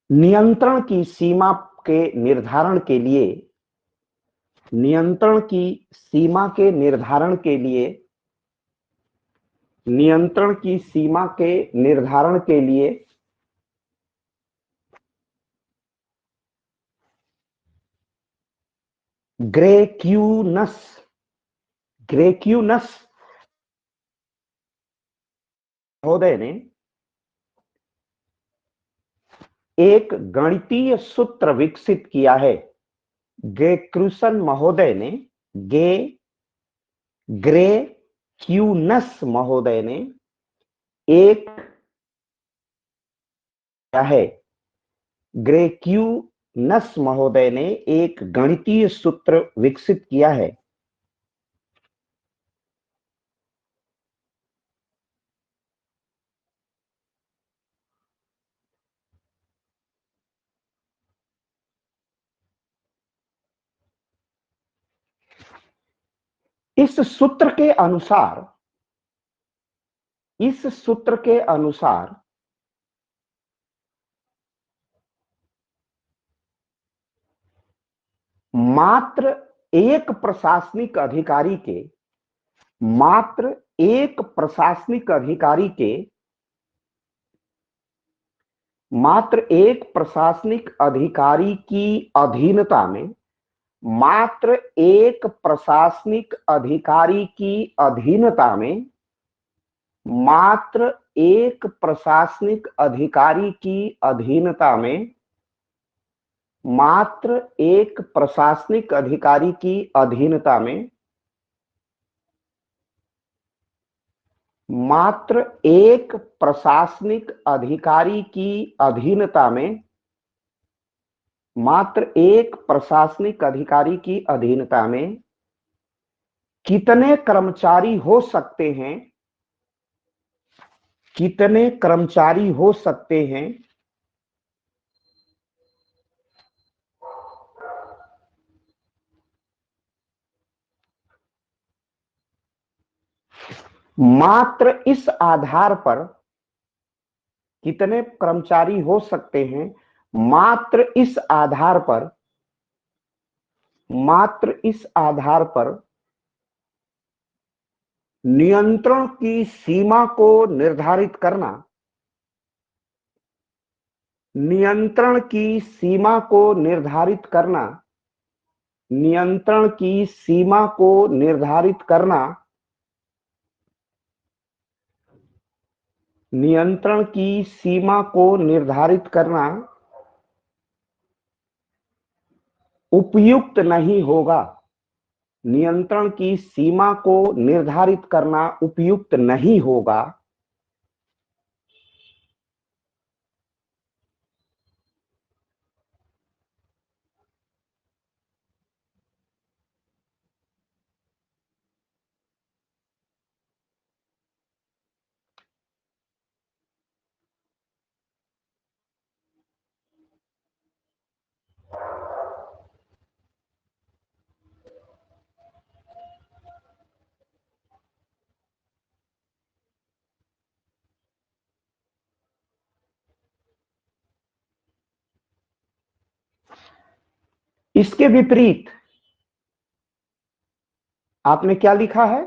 नियंत्रण की सीमा के निर्धारण के लिए नियंत्रण की सीमा के निर्धारण के लिए नियंत्रण की सीमा के निर्धारण के लिए ग्रेक्यूनस ग्रेक्यूनस महोदय ने एक गणितीय सूत्र विकसित किया है। ग्रेक्यूसन महोदय ने ग्रेक्यूनस महोदय ने एक क्या है ग्रेक्यूनस महोदय ने एक गणितीय सूत्र विकसित किया है। इस सूत्र के अनुसार मात्र एक प्रशासनिक अधिकारी के मात्र एक प्रशासनिक अधिकारी के मात्र एक प्रशासनिक अधिकारी की अधीनता में मात्र एक प्रशासनिक अधिकारी की अधीनता में मात्र एक प्रशासनिक अधिकारी की अधीनता में मात्र एक प्रशासनिक अधिकारी की अधीनता में मात्र एक प्रशासनिक अधिकारी की अधीनता में मात्र एक प्रशासनिक अधिकारी की अधीनता में कितने कर्मचारी हो सकते हैं कितने कर्मचारी हो सकते हैं मात्र इस आधार पर कितने कर्मचारी हो सकते हैं मात्र इस आधार पर नियंत्रण की सीमा को निर्धारित करना नियंत्रण की सीमा को निर्धारित करना नियंत्रण की सीमा को निर्धारित करना नियंत्रण की सीमा को निर्धारित करना उपयुक्त नहीं होगा नियंत्रण की सीमा को निर्धारित करना उपयुक्त नहीं होगा इसके विपरीत आपने क्या लिखा है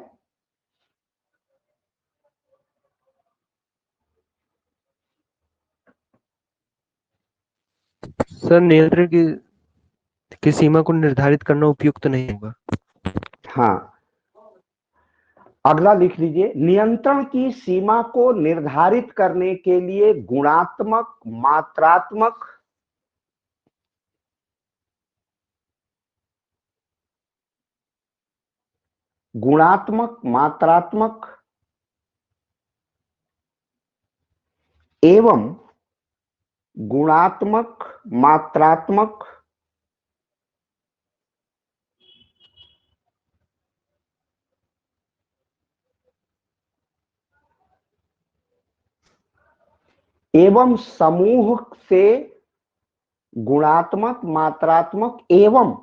सर, नियंत्रण की सीमा को निर्धारित करना उपयुक्त नहीं होगा। हाँ, अगला लिख लीजिए नियंत्रण की सीमा को निर्धारित करने के लिए गुणात्मक मात्रात्मक एवं गुणात्मक मात्रात्मक एवं समूह से गुणात्मक मात्रात्मक एवं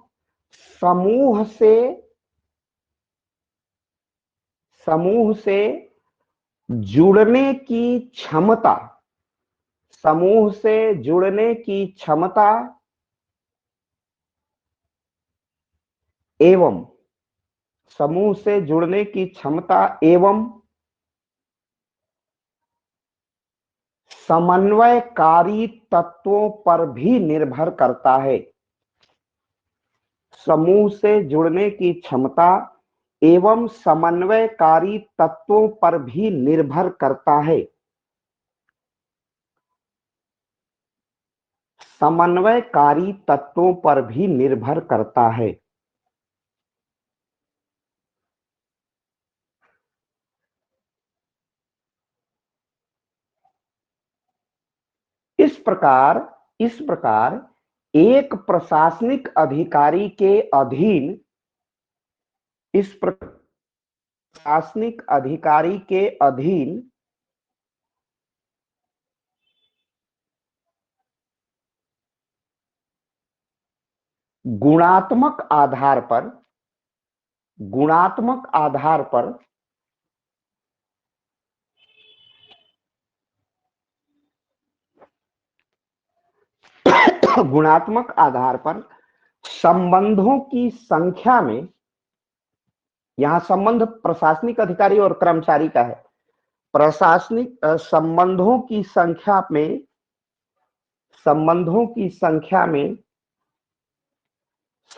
समूह से जुड़ने की क्षमता समूह से जुड़ने की क्षमता एवं समूह से जुड़ने की क्षमता एवं समन्वयकारी तत्वों पर भी निर्भर करता है। समूह से जुड़ने की क्षमता एवं समन्वयकारी तत्वों पर भी निर्भर करता है। समन्वयकारी तत्वों पर भी निर्भर करता है। इस प्रकार एक प्रशासनिक अधिकारी के अधीन इस प्रशासनिक अधिकारी के अधीन गुणात्मक आधार पर गुणात्मक आधार पर गुणात्मक आधार पर संबंधों की संख्या में, यहां संबंध प्रशासनिक अधिकारी और कर्मचारी का है, प्रशासनिक संबंधों की संख्या में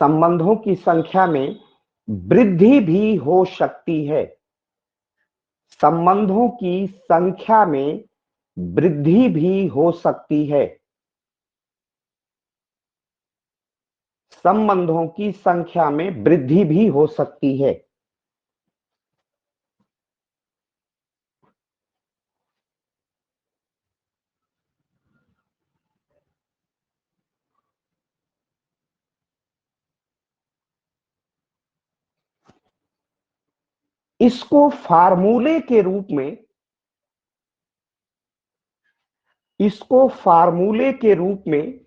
संबंधों की संख्या में वृद्धि भी हो सकती है। संबंधों की संख्या में वृद्धि भी हो सकती है। संबंधों की संख्या में वृद्धि भी हो सकती है। इसको फार्मूले के रूप में इसको फार्मूले के रूप में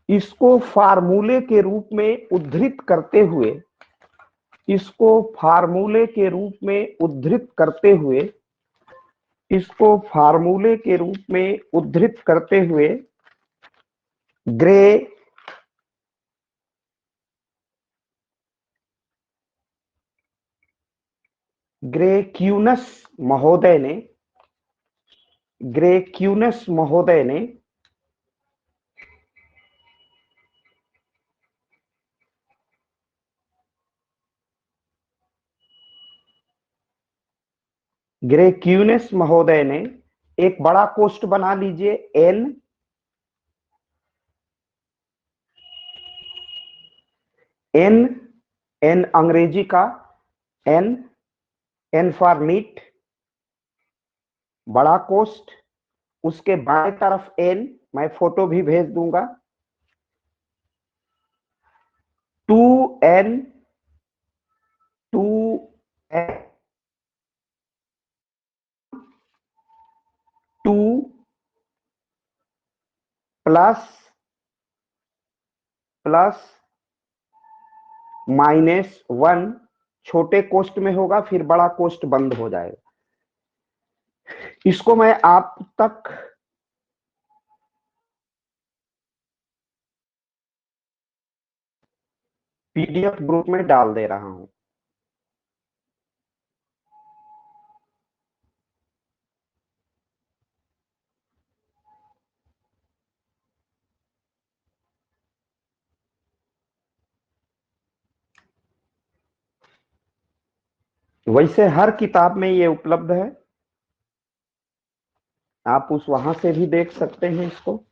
इसको फार्मूले के रूप में उद्धृत करते हुए इसको फार्मूले के रूप में उद्धृत करते हुए इसको फार्मूले के रूप में उद्धृत करते हुए ग्रे ग्रेक्यूनस महोदय ने ग्रेक्यूनस महोदय ने ग्रेक्यूनस महोदय ने एक बड़ा कोष्ठ बना लीजिए, एन एन एन अंग्रेजी का एन, एन फॉर नीट, बड़ा कोष्ठ, उसके बाएं तरफ एन, मैं फोटो भी भेज दूंगा, 2n 2n 2 प्लस प्लस -1 छोटे कोष्ठ में होगा, फिर बड़ा कोष्ठ बंद हो जाएगा। इसको मैं आप तक पीडीएफ ग्रुप में डाल दे रहा हूं। वैसे हर किताब में ये उपलब्ध है, आप उस वहां से भी देख सकते हैं इसको।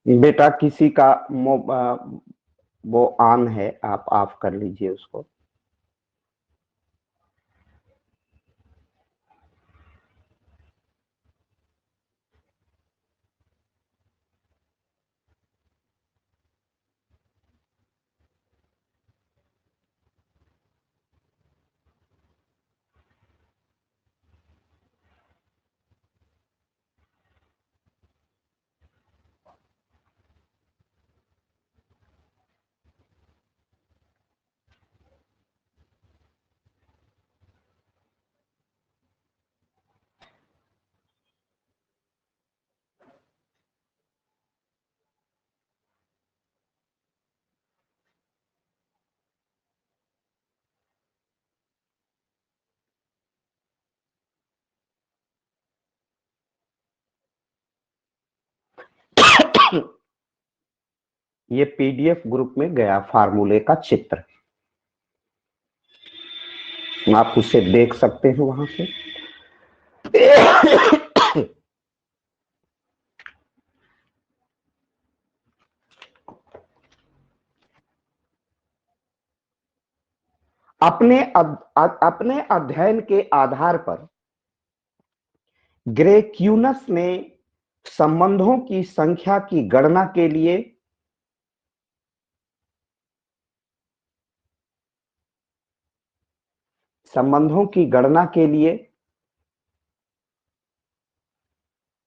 बेटा किसी का वो ऑन है, आप ऑफ कर लीजिए उसको। ये पीडीएफ ग्रुप में गया फार्मूले का चित्र, आप उसे देख सकते हैं वहां से। अपने अध्ययन के आधार पर ग्रेक्यूनस ने संबंधों की संख्या की गणना के लिए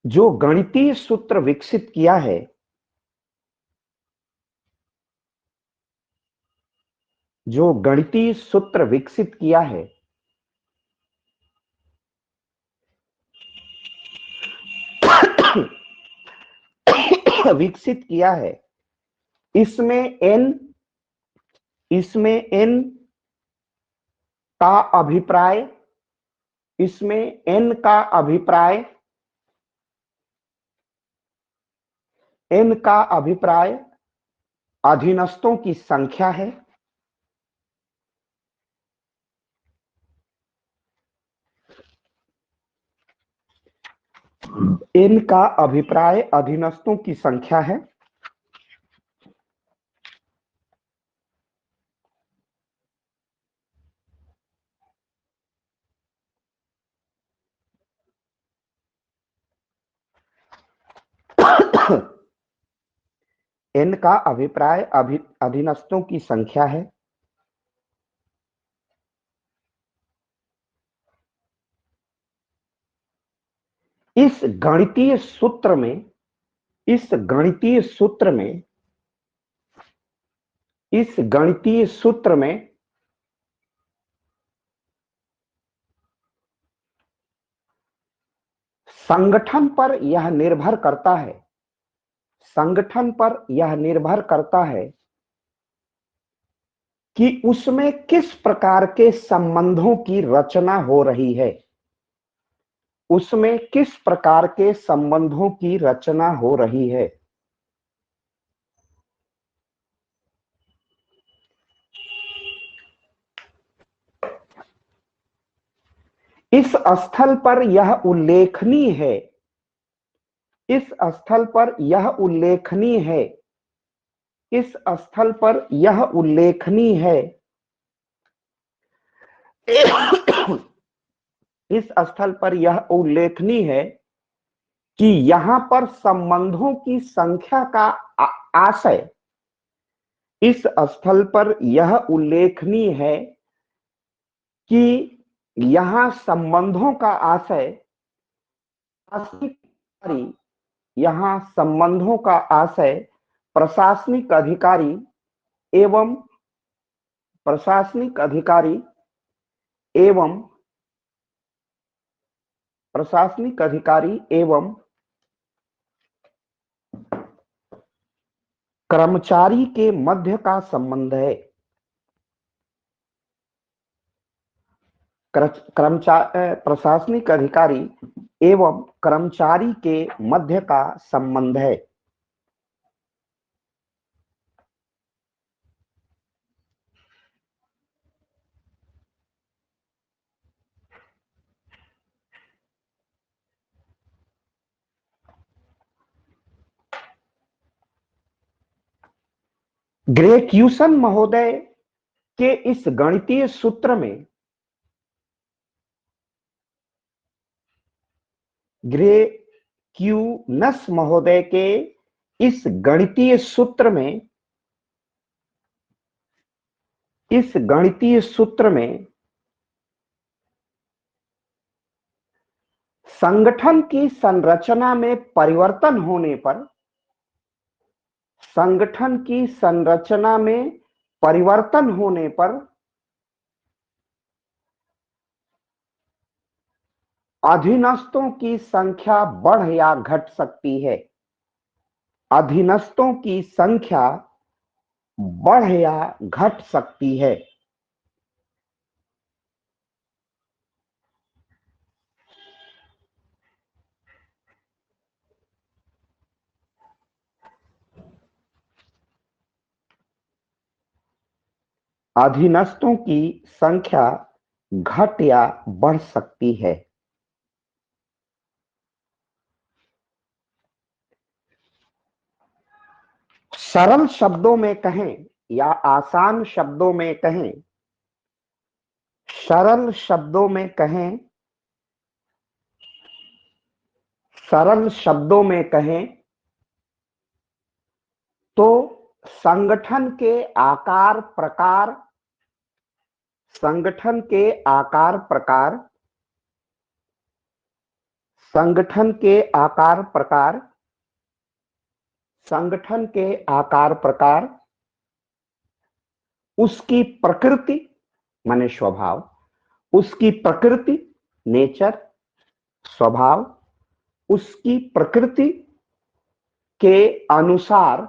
जो गणितीय सूत्र विकसित किया है, इसमें n का अभिप्राय अधीनस्थों की संख्या है। n का अभिप्राय अधीनस्थों की संख्या है। n का अभिप्राय अधीनस्थों की संख्या है। इस गणितीय सूत्र में इस गणितीय सूत्र में संगठन पर यह निर्भर करता है कि उसमें किस प्रकार के संबंधों की रचना हो रही है। इस स्थल पर यह उल्लेखनीय है इस स्थल पर यह उल्लेखनीय है इस स्थल पर यह उल्लेखनीय है इस स्थल पर यह उल्लेखनीय है कि यहां पर संबंधों की संख्या का आशय इस स्थल पर यह उल्लेखनीय है कि यहां संबंधों का आशय यहां संबंधों का आशय प्रशासनिक अधिकारी एवं प्रशासनिक अधिकारी एवं कर्मचारी के मध्य का संबंध है। प्रशासनिक अधिकारी एवं कर्मचारी के मध्य का संबंध है। ग्रेक्यूसन महोदय के इस गणितीय सूत्र में ग्रेक्यूनस महोदय के इस गणितीय सूत्र में संगठन की संरचना में परिवर्तन होने पर अधीनस्थों की संख्या बढ़ या घट सकती है। अधीनस्थों की संख्या बढ़ या घट सकती है। अधीनस्थों की संख्या घट या बढ़ सकती है। सरल शब्दों में कहें या आसान शब्दों में कहें, सरल शब्दों में कहें तो संगठन के आकार प्रकार उसकी प्रकृति माने स्वभाव, उसकी प्रकृति नेचर, स्वभाव, उसकी प्रकृति के अनुसार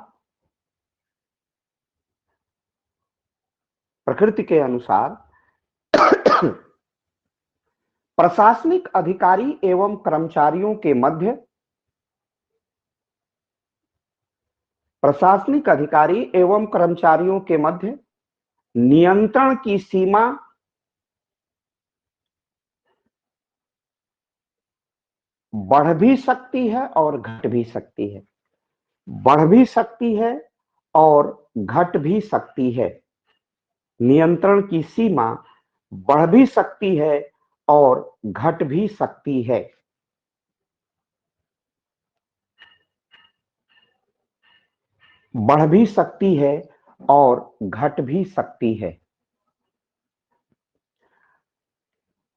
प्रशासनिक अधिकारी एवं कर्मचारियों के मध्य नियंत्रण की सीमा बढ़ भी सकती है और घट भी सकती है। बढ़ भी सकती है और घट भी सकती है। नियंत्रण की सीमा बढ़ भी सकती है और घट भी सकती है। बढ़ भी सकती है और घट भी सकती है।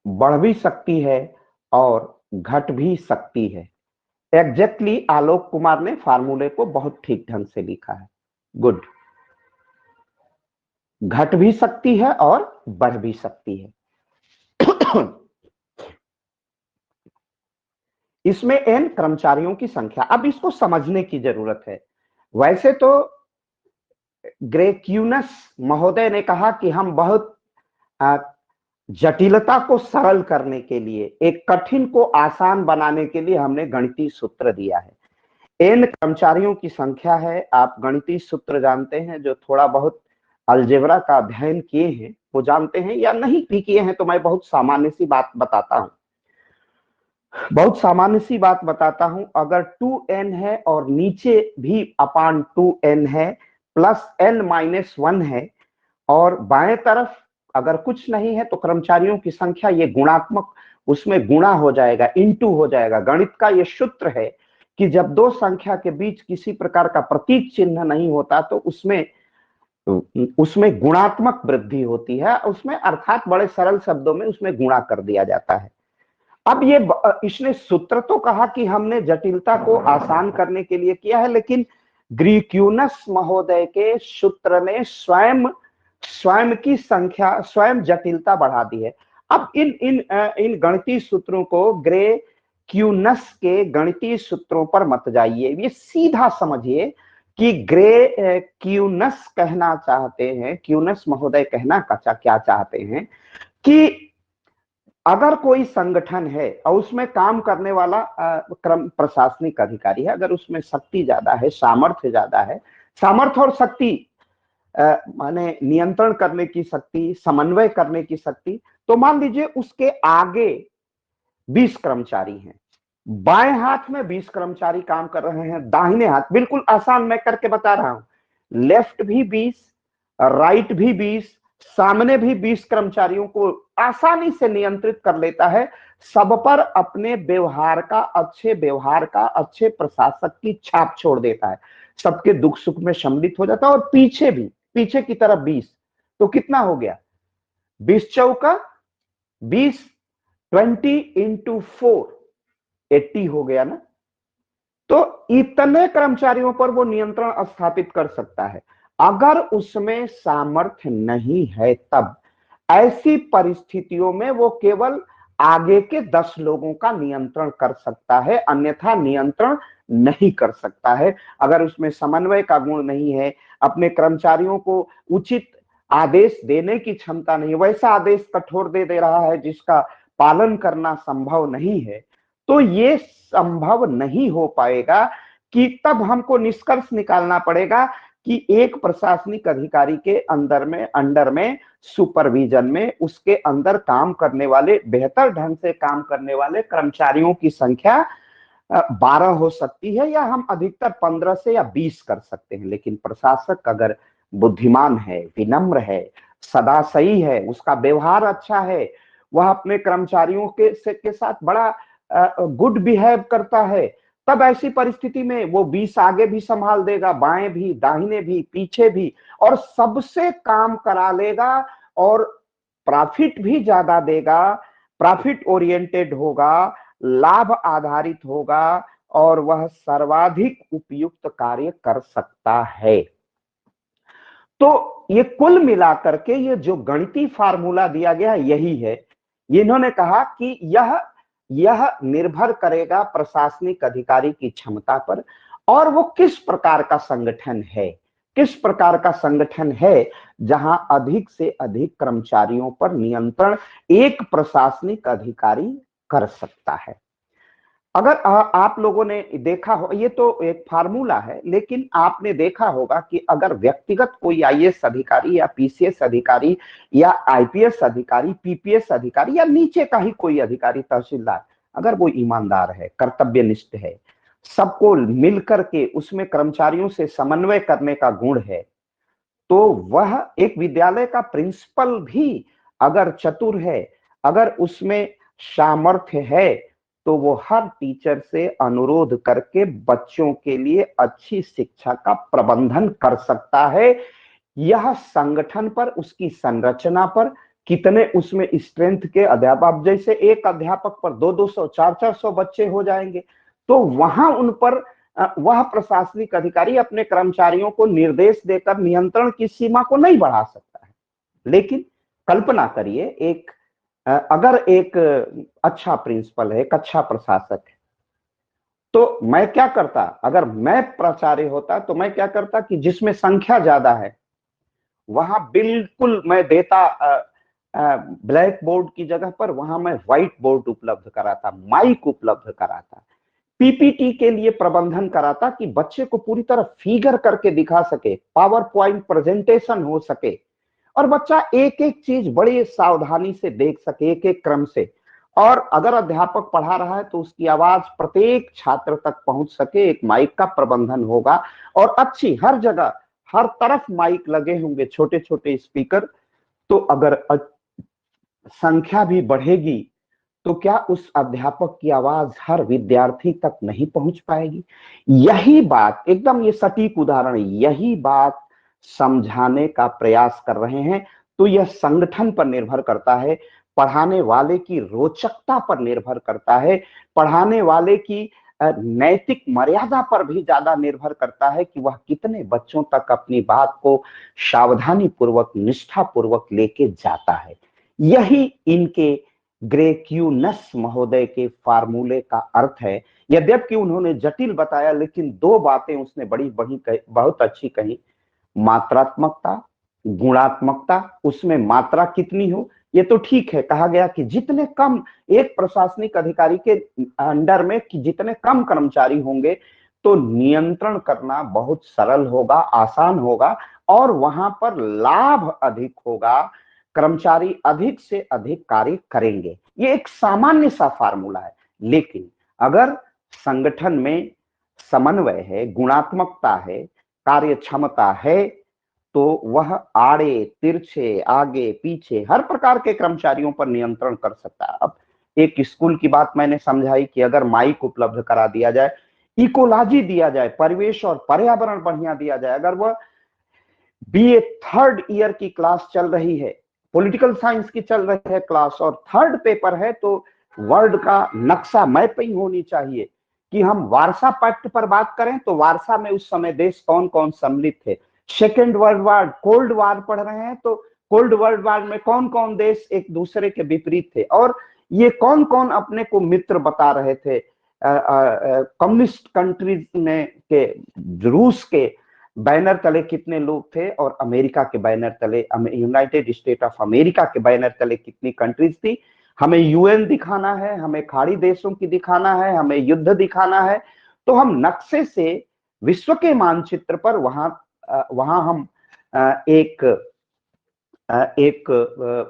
बढ़ भी सकती है और घट भी सकती है। एग्जैक्टली आलोक कुमार ने फार्मूले को बहुत ठीक ढंग से लिखा है। गुड। घट भी सकती है और बढ़ भी सकती है। इसमें n कर्मचारियों की संख्या, अब इसको समझने की जरूरत है। वैसे तो ग्रेक्यूनस महोदय ने कहा कि हम बहुत जटिलता को सरल करने के लिए, एक कठिन को आसान बनाने के लिए हमने गणितीय सूत्र दिया है। n कर्मचारियों की संख्या है। आप गणितीय सूत्र जानते हैं, जो थोड़ा बहुत अलजेब्रा का अध्ययन किए हैं वो जानते हैं, या नहीं भी किए हैं तो मैं बहुत सामान्य सी बात बताता हूं। अगर 2n है और नीचे भी अपान 2n है प्लस n-1 है और बाएं तरफ अगर कुछ नहीं है तो कर्मचारियों की संख्या ये गुणात्मक, उसमें गुणा हो जाएगा, इनटू हो जाएगा। गणित का ये सूत्र है कि जब दो संख्या के बीच किसी प्रकार का प्रतीक चिन्ह नहीं होता तो उसमें गुणात्मक वृद्धि होती है, उसमें अर्थात बड़े सरल शब्दों में उसमें गुणा कर दिया जाता है। अब इसने सूत्र तो कहा कि हमने जटिलता को आसान करने के लिए किया है, लेकिन ग्रीक्यूनस महोदय के सूत्र ने स्वयं जटिलता बढ़ा दी है। अब इन गणितीय सूत्रों को, ग्रेक्यूनस के गणितीय सूत्रों पर मत जाइए, ये सीधा समझिए कि ग्रेक्यूनस कहना चाहते हैं, क्यूनस महोदय कहना क्या चाहते हैं कि अगर कोई संगठन है और उसमें काम करने वाला प्रशासनिक अधिकारी है, अगर उसमें शक्ति ज्यादा है, सामर्थ्य ज्यादा है, सामर्थ्य और शक्ति माने नियंत्रण करने की शक्ति, समन्वय करने की शक्ति, तो मान लीजिए उसके आगे 20 कर्मचारी हैं, बाएं हाथ में 20 कर्मचारी काम कर रहे हैं, दाहिने हाथ, बिल्कुल आसान मैं करके बता रहा हूं, लेफ्ट भी 20, राइट भी 20, सामने भी 20 कर्मचारियों को आसानी से नियंत्रित कर लेता है। सब पर अपने व्यवहार का, अच्छे व्यवहार का, अच्छे प्रशासक की छाप छोड़ देता है, सबके दुख सुख में सम्मिलित हो जाता है। और पीछे भी, पीछे की तरफ 20, तो कितना हो गया, 20 चौका 20, 20 इंटू 4, 80 हो गया ना। तो इतने कर्मचारियों पर वो नियंत्रण स्थापित कर सकता है। अगर उसमें सामर्थ्य नहीं है तब ऐसी परिस्थितियों में वो केवल आगे के 10 लोगों का नियंत्रण कर सकता है, अन्यथा नियंत्रण नहीं कर सकता है। अगर उसमें समन्वय का गुण नहीं है, अपने कर्मचारियों को उचित आदेश देने की क्षमता नहीं, वैसा आदेश कठोर दे रहा है जिसका पालन करना संभव नहीं है, तो ये संभव नहीं हो पाएगा। कि तब हमको निष्कर्ष निकालना पड़ेगा कि एक प्रशासनिक अधिकारी के अंडर में सुपरविजन में उसके अंदर काम करने वाले, बेहतर ढंग से काम करने वाले कर्मचारियों की संख्या 12 हो सकती है, या हम अधिकतर 15 से या 20 कर सकते हैं। लेकिन प्रशासक अगर बुद्धिमान है, विनम्र है, सदा सही है, उसका व्यवहार अच्छा है, वह अपने कर्मचारियों के साथ बड़ा गुड बिहेव करता है, तब ऐसी परिस्थिति में वो 20 आगे भी संभाल देगा, बाएं भी, दाहिने भी, पीछे भी, और सबसे काम करा लेगा, और प्रॉफिट भी ज्यादा देगा, प्रॉफिट ओरिएंटेड होगा, लाभ आधारित होगा, और वह सर्वाधिक उपयुक्त कार्य कर सकता है। तो ये कुल मिलाकर के ये जो गणितीय फार्मूला दिया गया है यही है। इन्होंने कहा कि यह निर्भर करेगा प्रशासनिक अधिकारी की क्षमता पर, और वो किस प्रकार का संगठन है, किस प्रकार का संगठन है जहां अधिक से अधिक कर्मचारियों पर नियंत्रण एक प्रशासनिक अधिकारी कर सकता है। अगर आप लोगों ने देखा हो, ये तो एक फार्मूला है, लेकिन आपने देखा होगा कि अगर व्यक्तिगत कोई आईएएस अधिकारी या पीसीएस अधिकारी या आईपीएस अधिकारी, पीपीएस अधिकारी, या नीचे का ही कोई अधिकारी, तहसीलदार, अगर वो ईमानदार है, कर्तव्यनिष्ठ है, सबको मिलकर के उसमें कर्मचारियों से समन्वय करने का गुण है, तो वह एक विद्यालय का प्रिंसिपल भी अगर चतुर है, अगर उसमें सामर्थ्य है, तो वो हर टीचर से अनुरोध करके बच्चों के लिए अच्छी शिक्षा का प्रबंधन कर सकता है। यह संगठन पर, उसकी संरचना पर, कितने उसमें स्ट्रेंथ के अध्यापक, जैसे एक अध्यापक पर 200-200, 400-400 बच्चे हो जाएंगे, तो वहां उन पर वह प्रशासनिक अधिकारी अपने कर्मचारियों को निर्देश देकर नियंत्रण की सीमा को नहीं बढ़ा सकता है। लेकिन कल्पना करिए, अगर एक अच्छा प्रिंसिपल है, एक अच्छा प्रशासक है, तो मैं क्या करता, अगर मैं प्राचार्य होता तो मैं क्या करता कि जिसमें संख्या ज्यादा है वहां बिल्कुल मैं देता ब्लैक बोर्ड की जगह पर वहां मैं व्हाइट बोर्ड उपलब्ध कराता, माइक उपलब्ध कराता, पीपीटी के लिए प्रबंधन कराता कि बच्चे को पूरी तरह फिगर करके दिखा सके, पावर पॉइंट प्रेजेंटेशन हो सके, और बच्चा एक एक चीज बड़ी सावधानी से देख सके, एक एक क्रम से। और अगर अध्यापक पढ़ा रहा है तो उसकी आवाज प्रत्येक छात्र तक पहुंच सके, एक माइक का प्रबंधन होगा, और अच्छी हर जगह, हर तरफ माइक लगे होंगे, छोटे छोटे स्पीकर। तो अगर संख्या भी बढ़ेगी तो क्या उस अध्यापक की आवाज हर विद्यार्थी तक नहीं पहुंच पाएगी? यही बात, एकदम ये सटीक उदाहरण, यही बात समझाने का प्रयास कर रहे हैं। तो यह संगठन पर निर्भर करता है, पढ़ाने वाले की रोचकता पर निर्भर करता है, पढ़ाने वाले की नैतिक मर्यादा पर भी ज्यादा निर्भर करता है कि वह कितने बच्चों तक अपनी बात को सावधानी पूर्वक, निष्ठा पूर्वक लेके जाता है। यही इनके ग्रेक्यूनस महोदय के फार्मूले का अर्थ है। यद्यपि उन्होंने जटिल बताया, लेकिन दो बातें उसने बड़ी बड़ी बहुत अच्छी कही, मात्रात्मकता, गुणात्मकता। उसमें मात्रा कितनी हो ये तो ठीक है, कहा गया कि जितने कम एक प्रशासनिक अधिकारी के अंडर में कि जितने कम कर्मचारी होंगे तो नियंत्रण करना बहुत सरल होगा, आसान होगा, और वहां पर लाभ अधिक होगा, कर्मचारी अधिक से अधिक कार्य करेंगे। ये एक सामान्य सा फार्मूला है। लेकिन अगर संगठन में समन्वय है, गुणात्मकता है, कार्य क्षमता है तो वह आड़े तिरछे आगे पीछे हर प्रकार के कर्मचारियों पर नियंत्रण कर सकता है। अब एक स्कूल की बात मैंने समझाई कि अगर माइक उपलब्ध करा दिया जाए, इकोलॉजी दिया जाए, परिवेश और पर्यावरण बढ़िया दिया जाए, अगर वह बीए थर्ड ईयर की क्लास चल रही है, पॉलिटिकल साइंस की चल रही है क्लास और थर्ड पेपर है, तो वर्ल्ड का नक्शा मैपिंग होनी चाहिए कि हम वारसा पैक्ट पर बात करें तो वारसा में उस समय देश कौन कौन सम्मिलित थे। Second world war, cold war पढ़ रहे हैं तो कोल्ड वर्ल्ड वार में कौन कौन देश एक दूसरे के विपरीत थे और ये कौन कौन अपने को मित्र बता रहे थे। कम्युनिस्ट कंट्रीज में के रूस के बैनर तले कितने लोग थे और अमेरिका के बैनर तले, यूनाइटेड स्टेट ऑफ अमेरिका के बैनर तले कितनी कंट्रीज थी। हमें यूएन दिखाना है, हमें खाड़ी देशों की दिखाना है, हमें युद्ध दिखाना है, तो हम नक्शे से विश्व के मानचित्र पर वहां हम एक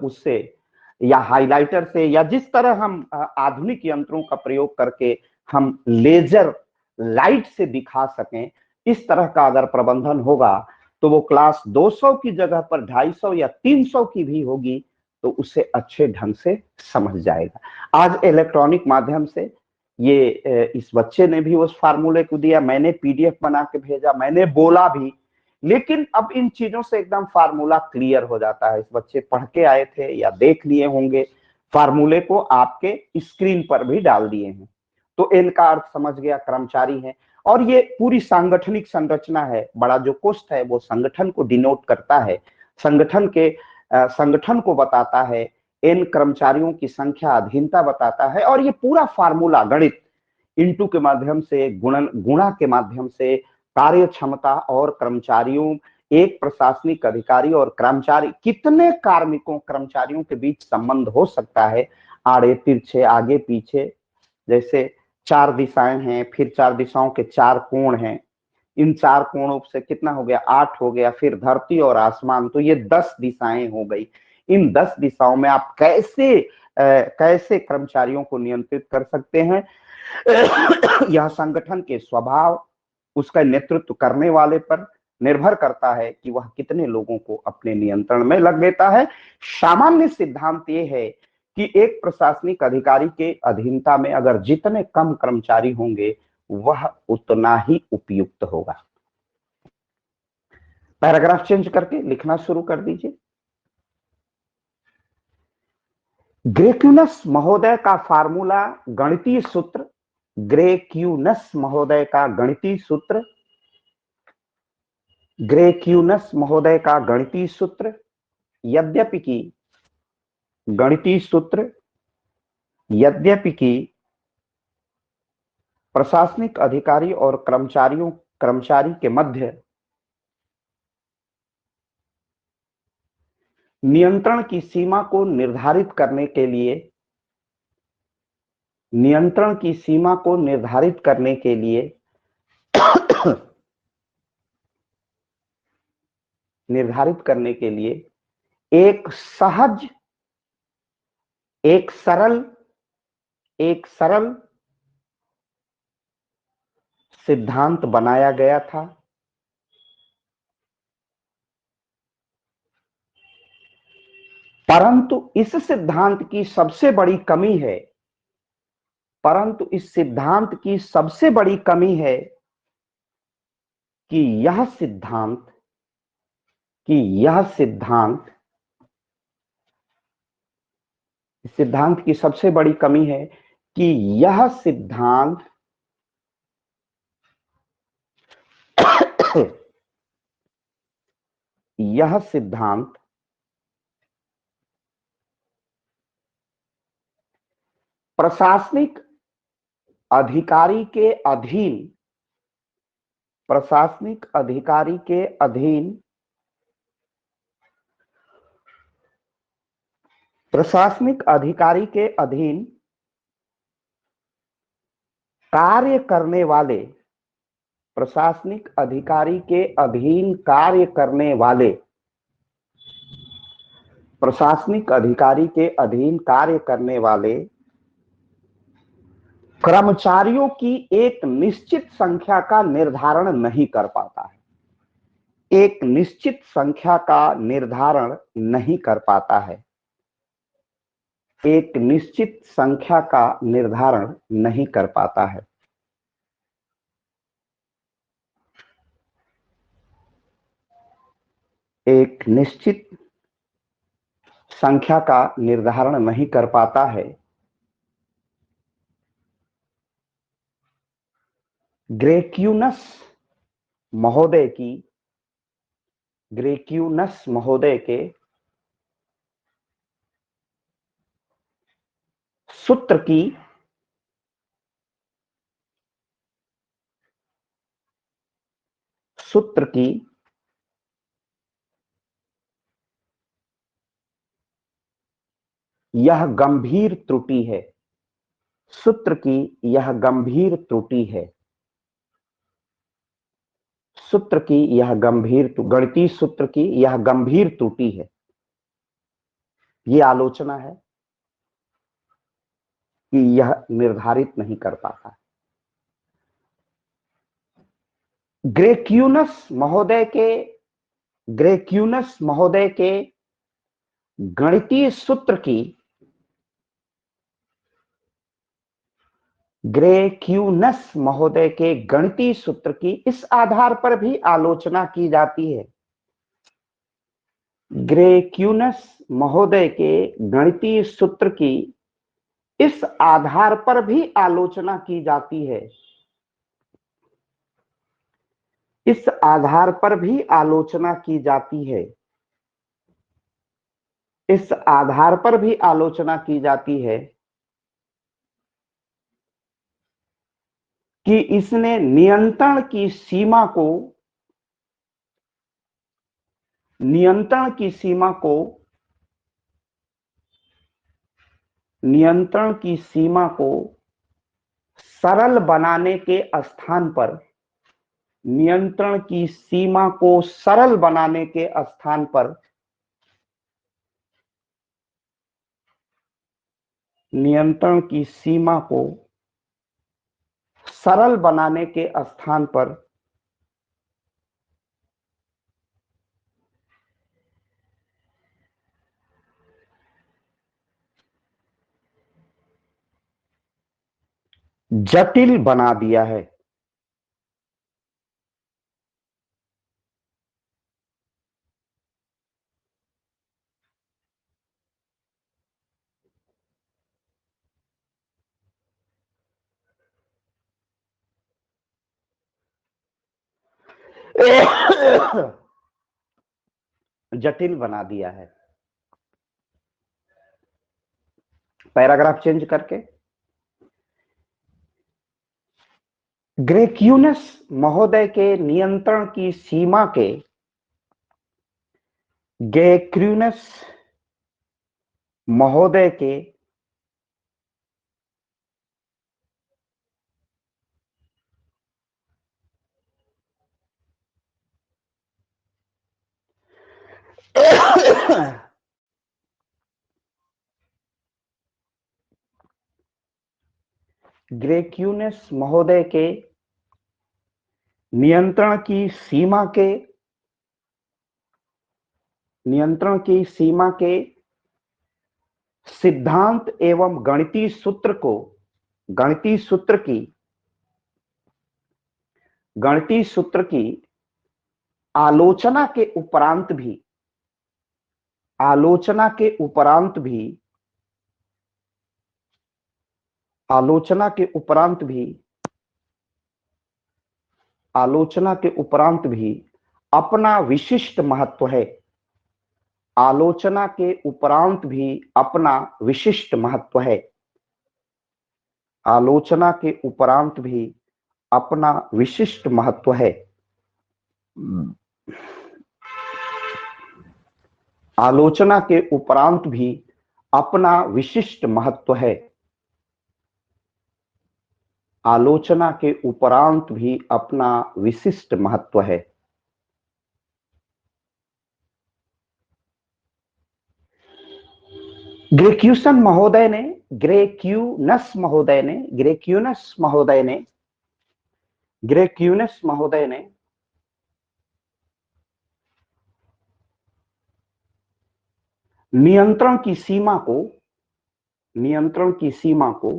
उससे या हाइलाइटर से या जिस तरह हम आधुनिक यंत्रों का प्रयोग करके हम लेजर लाइट से दिखा सकें, इस तरह का अगर प्रबंधन होगा तो वो क्लास 200 की जगह पर 250 या 300 की भी होगी तो उसे अच्छे ढंग से समझ जाएगा। आज इलेक्ट्रॉनिक माध्यम से ये इस बच्चे ने भी उस फार्मूले को दिया, मैंने पीडीएफ बना के भेजा, मैंने बोला भी, लेकिन अब इन चीजों से एकदम फार्मूला क्लियर हो जाता है। इस बच्चे पढ़ के आए थे या देख लिए होंगे, फार्मूले को आपके स्क्रीन पर भी डाल दिए हैं तो इनका अर्थ समझ गया, कर्मचारी है। और ये पूरी सांगठनिक संरचना है, बड़ा जो कोष्ठ है वो संगठन को डिनोट करता है, संगठन को बताता है, इन कर्मचारियों की संख्या अधीनता बताता है। और ये पूरा फार्मूला गणित इंटू के माध्यम से, गुणा के माध्यम से कार्य क्षमता और कर्मचारियों, एक प्रशासनिक अधिकारी और कर्मचारी, कितने कार्मिकों कर्मचारियों के बीच संबंध हो सकता है, आड़े तिरछे आगे पीछे, जैसे 4 दिशाएं हैं, फिर 4 दिशाओं के 4 कोण हैं, इन 4 कोणों से कितना हो गया, 8 हो गया, फिर धरती और आसमान, तो ये 10 दिशाएं हो गई। इन 10 दिशाओं में आप कैसे कर्मचारियों को नियंत्रित कर सकते हैं यह संगठन के स्वभाव, उसका नेतृत्व करने वाले पर निर्भर करता है कि वह कितने लोगों को अपने नियंत्रण में लग लेता है। सामान्य सिद्धांत यह है कि एक प्रशासनिक अधिकारी के अधीनता में अगर जितने कम कर्मचारी होंगे वह उतना ही उपयुक्त होगा। पैराग्राफ चेंज करके लिखना शुरू कर दीजिए। ग्रेक्यूनस महोदय का फार्मूला, गणितीय सूत्र, ग्रेक्यूनस महोदय का गणितीय सूत्र, ग्रेक्यूनस महोदय का गणितीय सूत्र, यद्यपि कि गणितीय सूत्र, यद्यपि कि प्रशासनिक अधिकारी और कर्मचारी के मध्य नियंत्रण की सीमा को निर्धारित करने के लिए, नियंत्रण की सीमा को निर्धारित करने के लिए निर्धारित करने के लिए एक सहज, एक सरल सिद्धांत बनाया गया था। परंतु इस सिद्धांत की सबसे बड़ी कमी है, परंतु इस सिद्धांत की सबसे बड़ी कमी है कि यह सिद्धांत इस सिद्धांत की सबसे बड़ी कमी है कि यह सिद्धांत यह सिद्धांत प्रशासनिक अधिकारी के अधीन, प्रशासनिक अधिकारी के अधीन, प्रशासनिक अधिकारी के अधीन कार्य करने वाले, प्रशासनिक अधिकारी के अधीन कार्य करने वाले, प्रशासनिक अधिकारी के अधीन कार्य करने वाले कर्मचारियों की एक निश्चित संख्या का निर्धारण नहीं कर पाता है। एक निश्चित संख्या का निर्धारण नहीं कर पाता है। एक निश्चित संख्या का निर्धारण नहीं कर पाता है। एक निश्चित संख्या का निर्धारण नहीं कर पाता है। ग्रेक्यूनस महोदय के सूत्र की यह गंभीर त्रुटि है। सूत्र की यह गंभीर त्रुटि है। सूत्र की यह गणितीय सूत्र की यह गंभीर त्रुटि है। ये आलोचना है कि यह निर्धारित नहीं कर पाता। ग्रेक्यूनस महोदय के गणितीय सूत्र की ग्रेक्यूनस महोदय के गणितीय सूत्र की इस आधार पर भी आलोचना की जाती है। ग्रेक्यूनस महोदय के गणितीय सूत्र की इस आधार पर भी आलोचना की जाती है। इस आधार पर भी आलोचना की जाती है। इस आधार पर भी आलोचना की जाती है कि इसने नियंत्रण की सीमा को सरल बनाने के स्थान पर नियंत्रण की सीमा को सरल बनाने के स्थान पर नियंत्रण की सीमा को सरल बनाने के स्थान पर जटिल बना दिया है। जटिल बना दिया है। पैराग्राफ चेंज करके ग्रेक्यूनस महोदय के नियंत्रण की सीमा के ग्रेक्यूनस महोदय के ग्रेक्यूनस महोदय के नियंत्रण की सिद्धांत एवं गणितीय सूत्र की आलोचना के उपरांत भी अपना विशिष्ट महत्व है। आलोचना के उपरांत भी अपना विशिष्ट महत्व है। आलोचना के उपरांत भी अपना विशिष्ट महत्व है। आलोचना के उपरांत भी अपना विशिष्ट महत्व है। आलोचना के उपरांत भी अपना विशिष्ट महत्व है। ग्रेक्यूनस महोदय ने नियंत्रण की सीमा को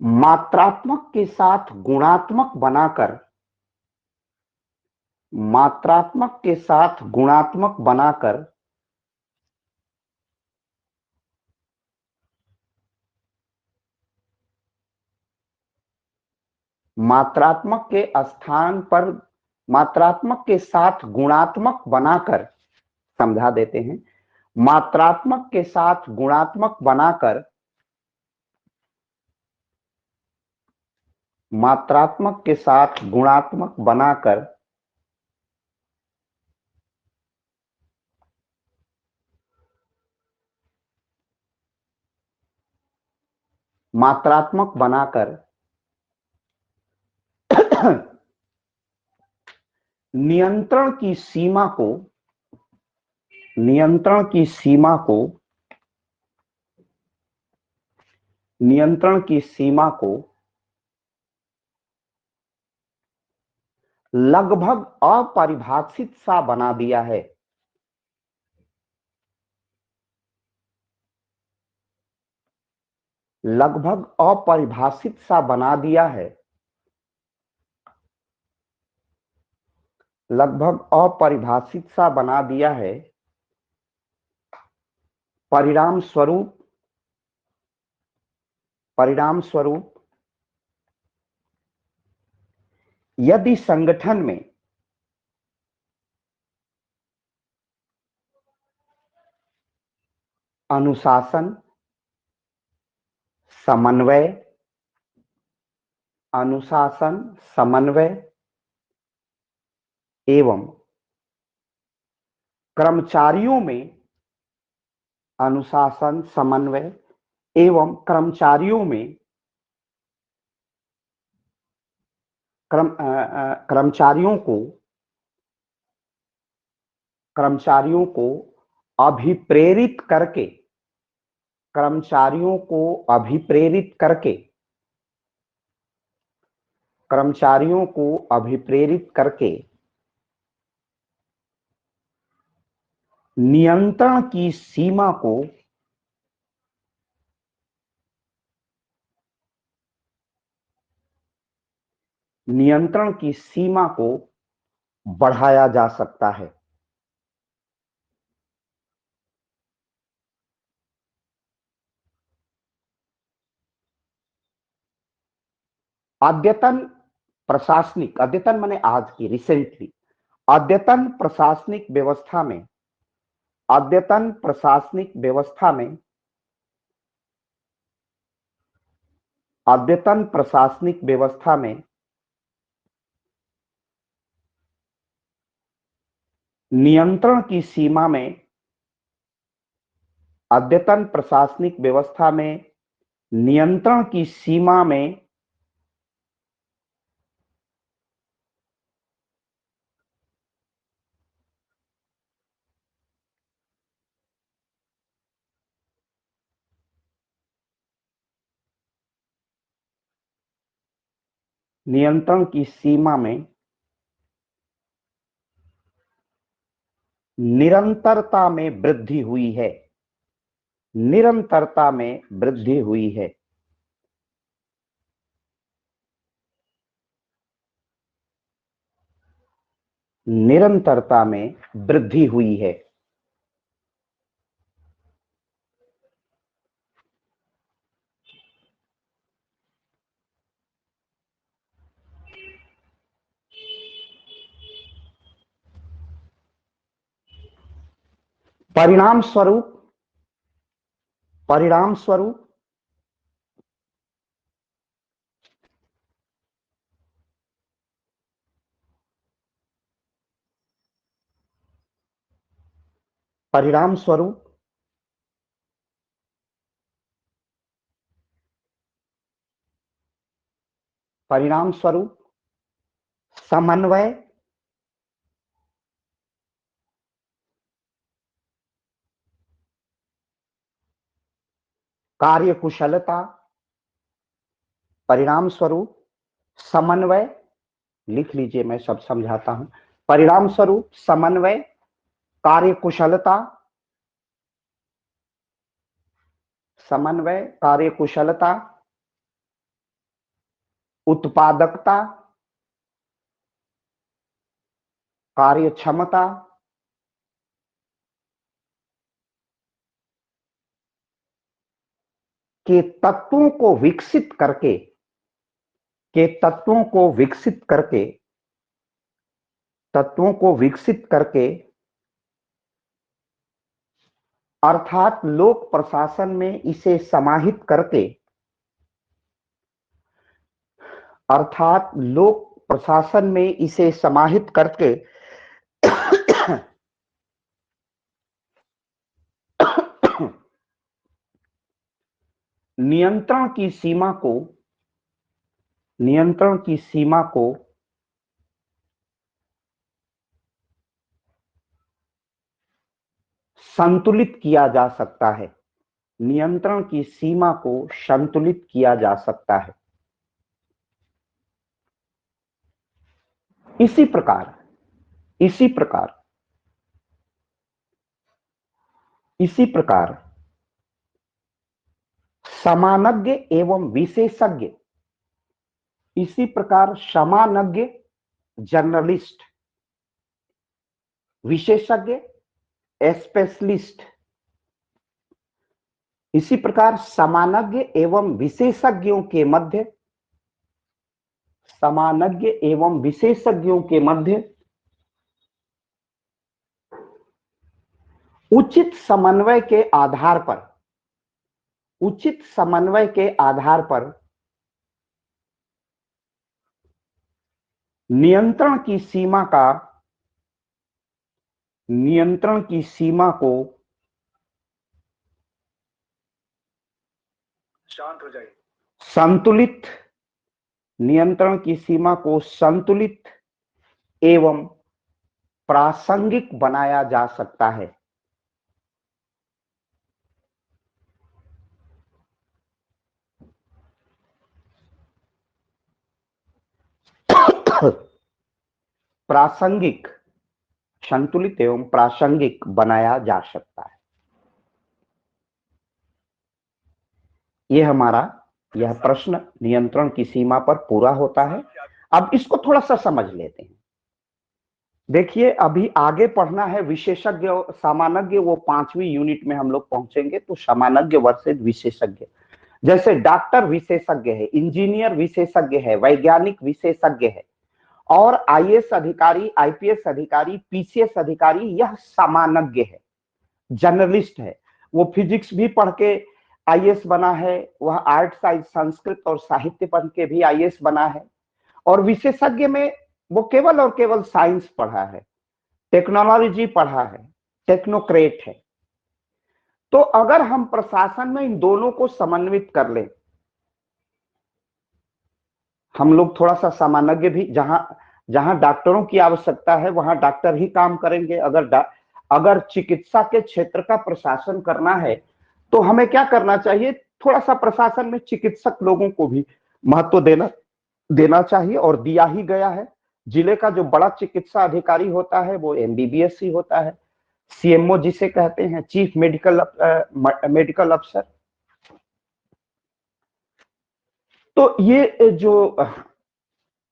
मात्रात्मक के साथ गुणात्मक बनाकर मात्रात्मक के स्थान पर मात्रात्मक के साथ गुणात्मक बनाकर, समझा देते हैं, मात्रात्मक के साथ गुणात्मक बनाकर नियंत्रण की सीमा को लगभग अपरिभाषित सा बना दिया है। लगभग अपरिभाषित सा बना दिया है। लगभग अपरिभाषित सा बना दिया है। परिणाम स्वरूप यदि संगठन में अनुशासन, समन्वय एवं कर्मचारियों में अनुशासन, समन्वय एवं कर्मचारियों को अभिप्रेरित करके नियंत्रण की सीमा को बढ़ाया जा सकता है। अद्यतन माने आज की, रिसेंटली अद्यतन प्रशासनिक व्यवस्था में नियंत्रण की सीमा में निरंतरता में वृद्धि हुई है। निरंतरता में वृद्धि हुई है। निरंतरता में वृद्धि हुई है। परिणाम स्वरूप परिणाम स्वरूप परिणाम स्वरूप परिणाम स्वरूप समन्वय कार्यकुशलता, परिणाम स्वरूप समन्वय, लिख लीजिए, मैं सब समझाता हूं। परिणाम स्वरूप समन्वय, कार्यकुशलता, समन्वय, कार्यकुशलता, उत्पादकता, कार्यक्षमता, के तत्वों को विकसित करके अर्थात लोक प्रशासन में इसे समाहित करके, नियंत्रण की सीमा को संतुलित किया जा सकता है। नियंत्रण की सीमा को संतुलित किया जा सकता है। इसी प्रकार समानज्ञ एवं विशेषज्ञ, जर्नलिस्ट, विशेषज्ञ स्पेशलिस्ट, इसी प्रकार समानज्ञ एवं विशेषज्ञों के मध्य उचित समन्वय के आधार पर नियंत्रण की सीमा को शांत हो जाइए, संतुलित एवं प्रासंगिक बनाया जा सकता है। संतुलित एवं प्रासंगिक बनाया जा सकता है। यह प्रश्न नियंत्रण की सीमा पर पूरा होता है। अब इसको थोड़ा सा समझ लेते हैं। देखिए, अभी आगे पढ़ना है विशेषज्ञ और सामान्य, वो 5वीं यूनिट में हम लोग पहुंचेंगे। तो सामान्य वर्सेस विशेषज्ञ, जैसे डॉक्टर विशेषज्ञ है, इंजीनियर विशेषज्ञ है, वैज्ञानिक विशेषज्ञ है, और आईएएस अधिकारी, आईपीएस अधिकारी, पीसीएस अधिकारी यह सामान्य है, जर्नलिस्ट है। वो फिजिक्स भी पढ़ के आईएएस बना है, वह आर्ट, साइंस, संस्कृत और साहित्य पढ़ के भी आईएएस बना है। और विशेषज्ञ में वो केवल और केवल साइंस पढ़ा है, टेक्नोलॉजी पढ़ा है, टेक्नोक्रेट है। तो अगर हम प्रशासन में इन दोनों को समन्वित कर लें, हम लोग थोड़ा सा सामान्य भी, जहां डॉक्टरों की आवश्यकता है वहां डॉक्टर ही काम करेंगे। अगर चिकित्सा के क्षेत्र का प्रशासन करना है तो हमें क्या करना चाहिए, थोड़ा सा प्रशासन में चिकित्सक लोगों को भी महत्व देना चाहिए, और दिया ही गया है। जिले का जो बड़ा चिकित्सा अधिकारी होता है वो एमबीबीएस ही होता है, सीएमओ जिसे कहते हैं, चीफ मेडिकल अफसर। तो ये जो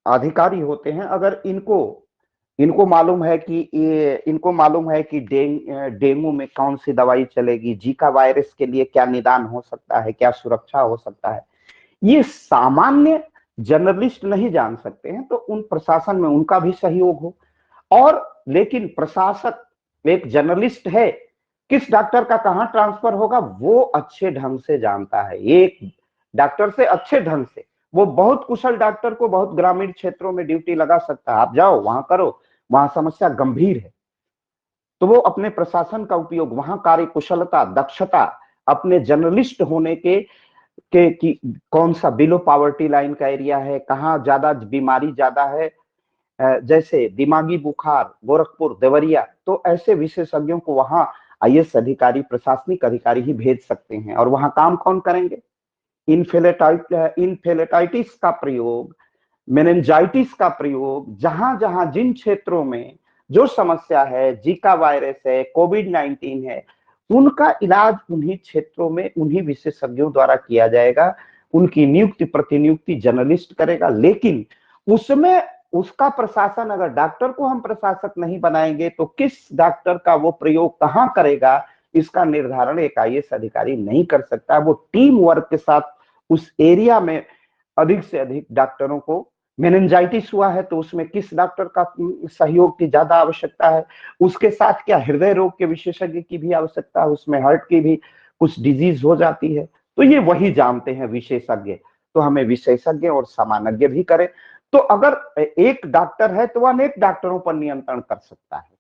अधिकारी होते हैं, अगर इनको मालूम है कि डेंगू में कौन सी दवाई चलेगी, जीका वायरस के लिए क्या निदान हो सकता है, क्या सुरक्षा हो सकता है, ये सामान्य जर्नलिस्ट नहीं जान सकते हैं। तो उन प्रशासन में उनका भी सहयोग हो। और लेकिन प्रशासक एक जर्नलिस्ट है, किस डॉक्टर का कहां ट्रांसफर होगा वो अच्छे ढंग से जानता है। एक डॉक्टर से अच्छे ढंग से, वो बहुत कुशल डॉक्टर को बहुत ग्रामीण क्षेत्रों में ड्यूटी लगा सकता है, आप जाओ वहां करो, वहां समस्या गंभीर है, तो वो अपने प्रशासन का उपयोग, वहां कार्यकुशलता, दक्षता, अपने जर्नलिस्ट होने के कि कौन सा बिलो पॉवर्टी लाइन का एरिया है, कहाँ ज्यादा बीमारी ज्यादा है, जैसे दिमागी बुखार, गोरखपुर, देवरिया, तो ऐसे विशेषज्ञों को वहां आईएएस अधिकारी, प्रशासनिक अधिकारी ही भेज सकते हैं। और वहां काम कौन करेंगे, इन्फेलेटाइटिस का प्रयोग, मेनिंजाइटिस का प्रयोग, जहां जहां जिन क्षेत्रों में जो समस्या है, जीका वायरस है, कोविड-19 है, उनका इलाज उन्हीं क्षेत्रों में उन्हीं विशेषज्ञों द्वारा किया जाएगा। उनकी नियुक्ति प्रतिनियुक्ति जर्नलिस्ट करेगा, लेकिन उसमें उसका प्रशासन, अगर डॉक्टर को हम प्रशासक नहीं बनाएंगे तो किस डॉक्टर का वो प्रयोग कहां करेगा, इसका निर्धारण एक आईएएस अधिकारी नहीं कर सकता। वो टीम वर्क के साथ उस एरिया में अधिक से अधिक डॉक्टरों को, मेनिंजाइटिस हुआ है तो उसमें किस डॉक्टर का सहयोग की ज्यादा आवश्यकता है, उसके साथ क्या हृदय रोग के विशेषज्ञ की भी आवश्यकता है, उसमें हार्ट की भी कुछ डिजीज हो जाती है, तो ये वही जानते हैं विशेषज्ञ। तो हमें विशेषज्ञ और सामान्य भी करें। तो अगर एक डॉक्टर है तो वह अनेक डॉक्टरों पर नियंत्रण कर सकता है।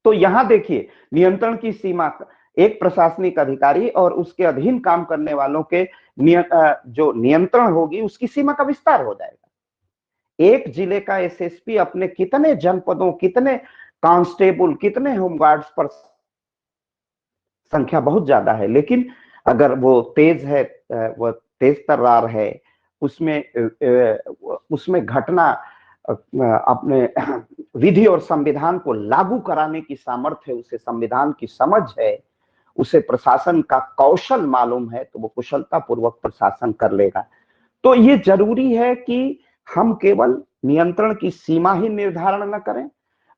तो यहां देखिए, नियंत्रण की सीमा एक प्रशासनिक अधिकारी और उसके अधीन काम करने वालों के जो नियंत्रण होगी उसकी सीमा का विस्तार हो जाएगा। एक जिले का एसएसपी अपने कितने जनपदों, कितने कांस्टेबल, कितने होमगार्ड्स पर, संख्या बहुत ज्यादा है, लेकिन अगर वो तेज है, वो तेज तर्रार है, उसमें घटना अपने विधि और संविधान को लागू कराने की सामर्थ्य है, उसे संविधान की समझ है, उसे प्रशासन का कौशल मालूम है, तो वो कुशलता पूर्वक प्रशासन कर लेगा। तो ये जरूरी है कि हम केवल नियंत्रण की सीमा ही निर्धारण न करें,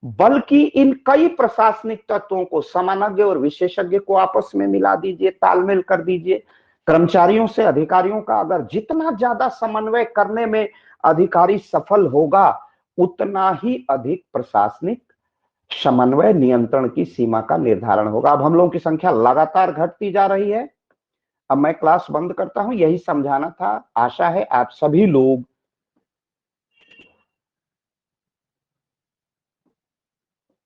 बल्कि इन कई प्रशासनिक तत्वों को, सामान्य और विशेषज्ञ को आपस में मिला दीजिए, तालमेल कर दीजिए। कर्मचारियों से अधिकारियों का अगर जितना ज्यादा समन्वय करने में अधिकारी सफल होगा, उतना ही अधिक प्रशासनिक समन्वय नियंत्रण की सीमा का निर्धारण होगा। अब हम लोगों की संख्या लगातार घटती जा रही है। अब मैं क्लास बंद करता हूं, यही समझाना था। आशा है आप सभी लोग